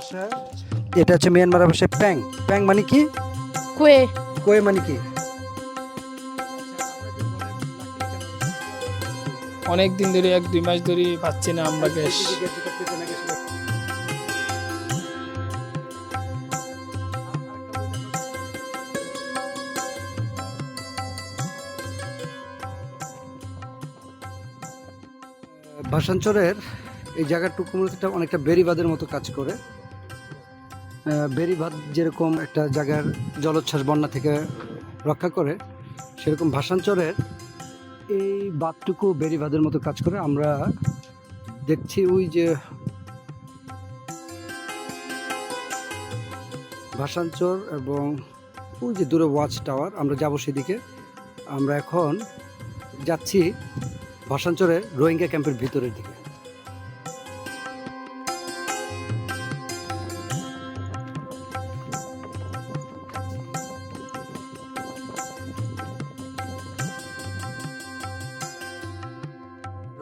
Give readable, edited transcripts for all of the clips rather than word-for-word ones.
ভাষা, এটা হচ্ছে মিয়ানমার ভাষায় প্যাং। প্যাং মানে কি? কুয়ে কোয়ে মানে কি? অনেক দিন ধরে 1-2 মাস ধরে পাচ্ছি না আমরা গ্যাস। ভাষাঞ্চলের এই জায়গাটুকু মূলত অনেকটা বেড়িবাঁধের মতো কাজ করে। বেড়িবাঁধ যেরকম একটা জায়গার জলোচ্ছ্বাস বন্যা থেকে রক্ষা করে, সেরকম ভাষাঞ্চলের এই বাঁধটুকু বেড়িবাঁধের মতো কাজ করে। আমরা দেখছি ওই যে ভাষাঞ্চল এবং ওই যে দূরে ওয়াচ টাওয়ার, আমরা যাব সেদিকে। আমরা এখন যাচ্ছি ভাষাঞ্চলের রোহিঙ্গা ক্যাম্পের ভিতরের দিকে।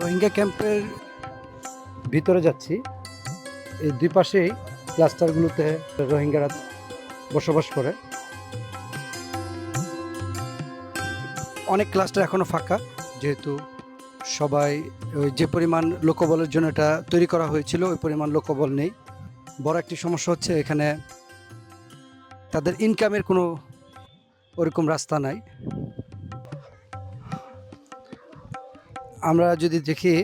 রোহিঙ্গা ক্যাম্পের ভিতরে যাচ্ছি। এই দুই পাশেই ক্লাস্টারগুলোতে রোহিঙ্গারা বসবাস করে। অনেক ক্লাস্টার এখনো ফাঁকা, যেহেতু সবাই ওই যে পরিমাণ লোকবলের জন্য এটা তৈরি করা হয়েছিল ওই পরিমাণ লোকবল নেই। বড় একটি সমস্যা হচ্ছে এখানে তাদের ইনকামের কোনো ওরকম রাস্তা নাই। আমরা যদি দেখি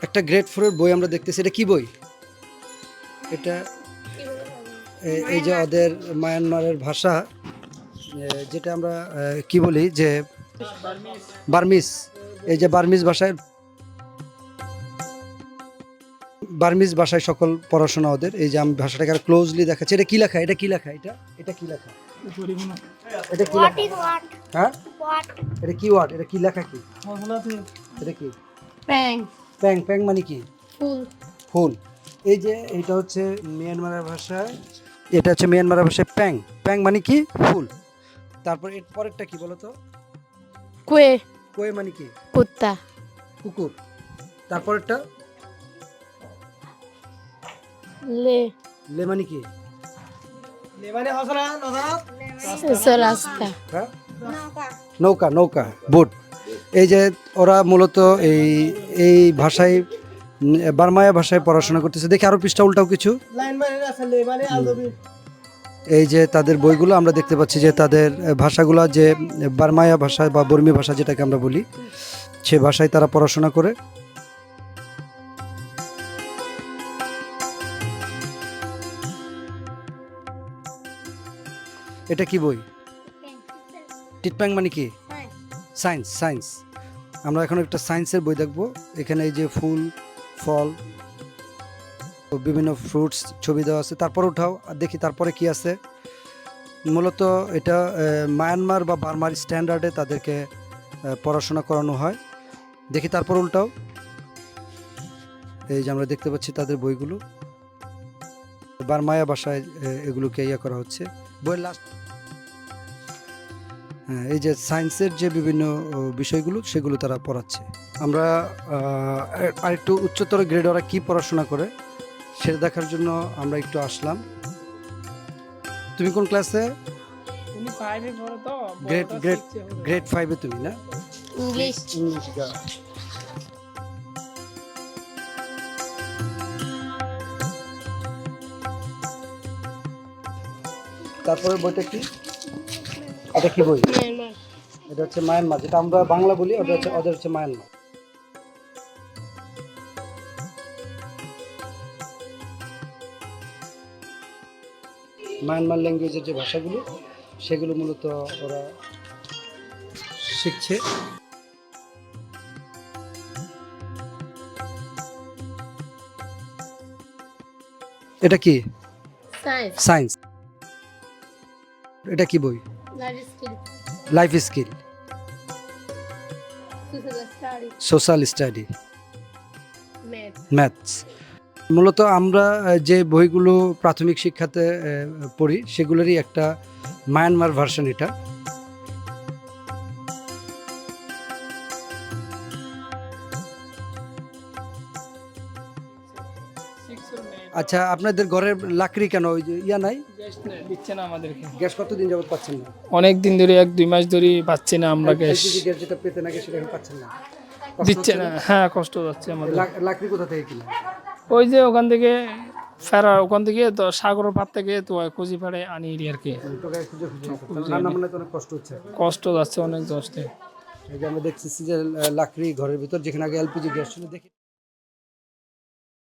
একটা গ্রেড 4-এর বই আমরা দেখতেছি। এটা কি বই? এটা এই যে ওদের মায়ানমারের ভাষা, যেটা আমরা কি বলি যে বার্মিজ। এই যে বার্মিজ ভাষায় সকল পড়াশোনা ওদের। এই যে আমি ভাষাটাকে আর ক্লোজলি দেখাচ্ছি। এটা কি লেখা? এটা কি লেখা? এটা কি লেখা? এটা কি লেখা? হ্যাঁ, এটা কি ওয়ার্ড? এটা কি লেখা? কি এটা? কি প্যাং প্যাং? প্যাং মানে কি? ফুল ফুল। এই যে এটা হচ্ছে মিয়ানমারের ভাষায়, এটা হচ্ছে মিয়ানমারের ভাষায় প্যাং। প্যাং মানে কি? ফুল। তারপর এর পরেরটা কি বলো তো? কুয়ে কোয়ে মানে কি? কুত্তা কুকুর। তারপরেরটা লে লে মানে কি? রাস্তা হ্যাঁ, নৌকা। নৌকা, বোট। এই যে ওরা মূলত এই এই ভাষায় বার্মায়া ভাষায় পড়াশোনা করতেছে। দেখি আরো পৃষ্ঠা উল্টাও কিছু। এই যে তাদের বইগুলো আমরা দেখতে পাচ্ছি যে তাদের ভাষাগুলো যে বার্মায়া ভাষা বা বর্মী ভাষা যেটাকে আমরা বলি, সে ভাষায় তারা পড়াশোনা করে। এটা কি বই? টিটপ্যাং মানে কি? সায়েন্স। সায়েন্স। আমরা এখন একটা সায়েন্সের বই দেখব। এখানে এই যে ফুল, ফল, বিভিন্ন ফ্রুটস ছবি দেওয়া আছে। তারপর উঠাও আর দেখি তারপরে কি আছে। মূলত এটা মায়ানমার বা বার্মার স্ট্যান্ডার্ডে তাদেরকে পড়াশোনা করানো হয়। দেখি তারপর উল্টাও। এই যে আমরা দেখতে পাচ্ছি তাদের বইগুলো বার্মায়া ভাষায় এগুলোকে ইয়ে করা হচ্ছে। বইয়ের লাস্ট, হ্যাঁ, এই যে সায়েন্সের যে বিভিন্ন বিষয়গুলো সেগুলো তারা পড়াচ্ছে। আমরা আরেকটু উচ্চতর গ্রেড ওরা কী পড়াশোনা করে সেটা দেখার জন্য আমরা একটু আসলাম। তুমি কোন ক্লাসে? উনি 5 এ পড়ে তো, গ্রেড 5-এ তুমি না? English English. তারপরে বইটা কি? এটা কি বই? মিয়ানমার এটা হচ্ছে মায়ানমার, যেটা আমরা বাংলা বলি, ওটা হচ্ছে ওদের হচ্ছে মায়ানমার। মায়ানমার ল্যাঙ্গুয়েজের যে ভাষাগুলো সেগুলো মূলত ওরা শিখছে। এটা কি? Science science. এটা কি বই? Life skill life skill, social study, maths. মূলত আমরা যে বইগুলো প্রাথমিক শিক্ষাতে পড়ি সেগুলোরই একটা মায়ানমার ভার্সন এটা। আচ্ছা, আপনাদের ঘরের লাকড়ি কেন ওই যে ইয়া নাই? গ্যাস দিচ্ছে না আমাদেরকে, গ্যাস কতদিন যাবত পাচ্ছেন না? অনেক দিন ধরে 1-2 মাস ধরে পাচ্ছি না আমরা গ্যাস, LPG গ্যাস যেটা পেতে নাকি সেটা এখন পাচ্ছেন না? কষ্ট দিচ্ছে হচ্ছে না। হ্যাঁ, কষ্ট যাচ্ছে আমাদের। লাকড়ি কোথা থেকে কিনে? ওই যে ওখান থেকে ফেরা, ওখান থেকে তো সাগরের পার থেকে তো কুচি পাড়ে আনি আর কি। তোকে খুঁজে খুঁজে রান্না বান্নায় তো অনেক কষ্ট হচ্ছে। কষ্ট যাচ্ছে অনেক, কষ্টে। এই যে আমরা দেখতেছি যে লাকড়ি ঘরের ভিতর, যেখানে আগে LPG গ্যাস ছিল দেখি